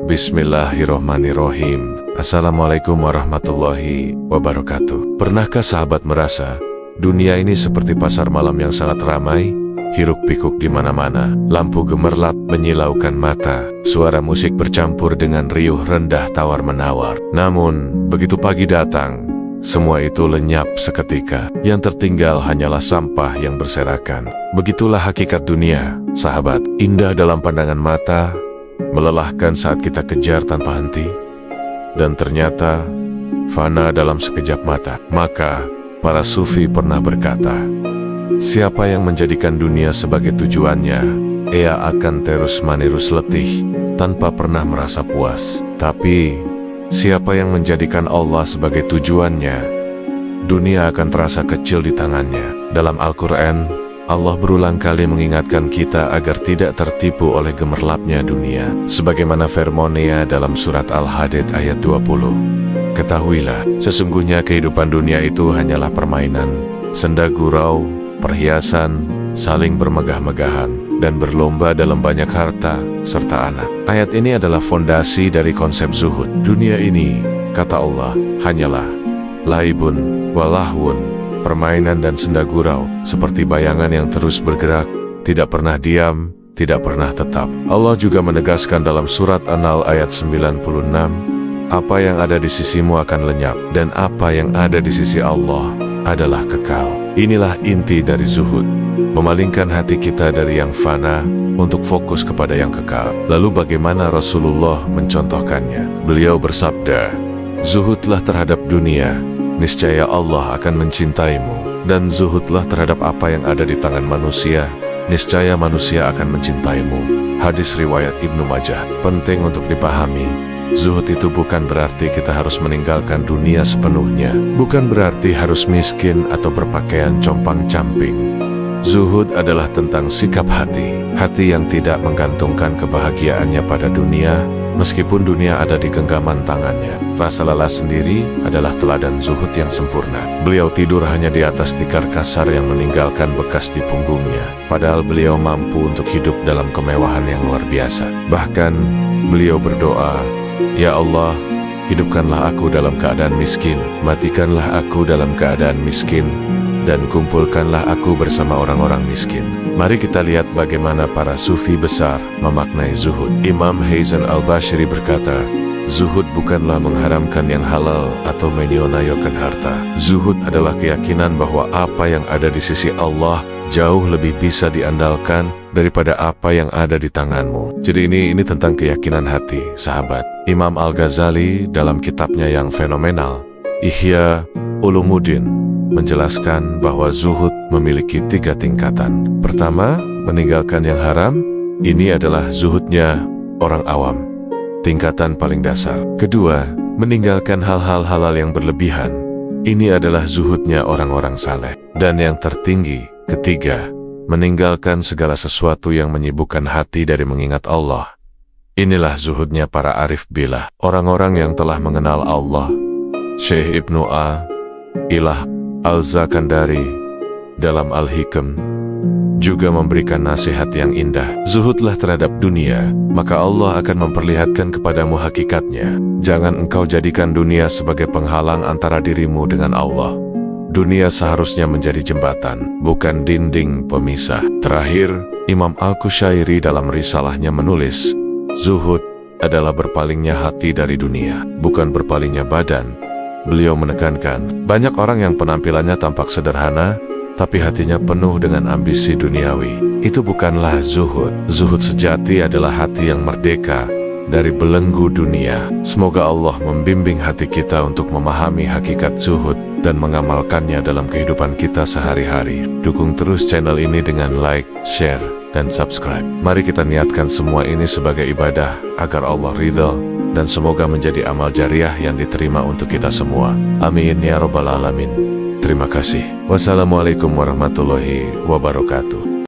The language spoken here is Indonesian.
Bismillahirrohmanirrohim. Assalamualaikum warahmatullahi wabarakatuh. Pernahkah sahabat merasa dunia ini seperti pasar malam yang sangat ramai? Hiruk-pikuk di mana-mana, lampu gemerlap menyilaukan mata, suara musik bercampur dengan riuh rendah tawar-menawar. Namun, begitu pagi datang, semua itu lenyap seketika. Yang tertinggal hanyalah sampah yang berserakan. Begitulah hakikat dunia, sahabat. Indah dalam pandangan mata, melelahkan saat kita kejar tanpa henti, dan ternyata fana dalam sekejap mata. Maka, para sufi pernah berkata, siapa yang menjadikan dunia sebagai tujuannya, ia akan terus-menerus letih, tanpa pernah merasa puas. Tapi, siapa yang menjadikan Allah sebagai tujuannya, dunia akan terasa kecil di tangannya. Dalam Al-Quran, Allah berulang kali mengingatkan kita agar tidak tertipu oleh gemerlapnya dunia. Sebagaimana firman-Nya dalam surat Al-Hadid ayat 20. Ketahuilah, sesungguhnya kehidupan dunia itu hanyalah permainan, senda gurau, perhiasan, saling bermegah-megahan, dan berlomba dalam banyak harta, serta anak. Ayat ini adalah fondasi dari konsep zuhud. Dunia ini, kata Allah, hanyalah laibun walahwun, permainan dan senda gurau, seperti bayangan yang terus bergerak, tidak pernah diam, tidak pernah tetap. Allah juga menegaskan dalam surat An-Nahl ayat 96, apa yang ada di sisimu akan lenyap, dan apa yang ada di sisi Allah adalah kekal. Inilah inti dari zuhud, memalingkan hati kita dari yang fana untuk fokus kepada yang kekal. Lalu bagaimana Rasulullah mencontohkannya? Beliau bersabda, zuhudlah terhadap dunia, niscaya Allah akan mencintaimu, dan zuhudlah terhadap apa yang ada di tangan manusia, niscaya manusia akan mencintaimu. Hadis riwayat Ibnu Majah. Penting untuk dipahami, zuhud itu bukan berarti kita harus meninggalkan dunia sepenuhnya, bukan berarti harus miskin atau berpakaian compang-camping. Zuhud adalah tentang sikap hati, hati yang tidak menggantungkan kebahagiaannya pada dunia, meskipun dunia ada di genggaman tangannya. Rasa lelah sendiri adalah teladan zuhud yang sempurna. Beliau tidur hanya di atas tikar kasar yang meninggalkan bekas di punggungnya, padahal beliau mampu untuk hidup dalam kemewahan yang luar biasa. Bahkan, beliau berdoa, ya Allah, hidupkanlah aku dalam keadaan miskin, matikanlah aku dalam keadaan miskin, dan kumpulkanlah aku bersama orang-orang miskin. Mari kita lihat bagaimana para sufi besar memaknai zuhud. Imam Hasan al-Bashri berkata, zuhud bukanlah mengharamkan yang halal atau menyonayokan harta. Zuhud adalah keyakinan bahwa apa yang ada di sisi Allah jauh lebih bisa diandalkan daripada apa yang ada di tanganmu. Jadi ini tentang keyakinan hati, sahabat. Imam Al-Ghazali dalam kitabnya yang fenomenal, Ihya Ulumuddin, menjelaskan bahwa zuhud memiliki 3 tingkatan. Pertama, meninggalkan yang haram. Ini adalah zuhudnya orang awam, tingkatan paling dasar. Kedua, meninggalkan hal-hal halal yang berlebihan. Ini adalah zuhudnya orang-orang saleh. Dan yang tertinggi, ketiga, meninggalkan segala sesuatu yang menyibukkan hati dari mengingat Allah. Inilah zuhudnya para arif billah, orang-orang yang telah mengenal Allah. Syekh Ibnu Ilah Al-Zakandari dalam Al-Hikam juga memberikan nasihat yang indah. Zuhudlah terhadap dunia, maka Allah akan memperlihatkan kepadamu hakikatnya. Jangan engkau jadikan dunia sebagai penghalang antara dirimu dengan Allah. Dunia seharusnya menjadi jembatan, bukan dinding pemisah. Terakhir, Imam Al-Qushairi dalam risalahnya menulis, zuhud adalah berpalingnya hati dari dunia, bukan berpalingnya badan. Beliau menekankan, banyak orang yang penampilannya tampak sederhana, tapi hatinya penuh dengan ambisi duniawi. Itu bukanlah zuhud. Zuhud sejati adalah hati yang merdeka dari belenggu dunia. Semoga Allah membimbing hati kita untuk memahami hakikat zuhud dan mengamalkannya dalam kehidupan kita sehari-hari. Dukung terus channel ini dengan like, share, dan subscribe. Mari kita niatkan semua ini sebagai ibadah agar Allah ridha, dan semoga menjadi amal jariah yang diterima untuk kita semua. Amin ya rabbal alamin. Terima kasih. Wassalamualaikum warahmatullahi wabarakatuh.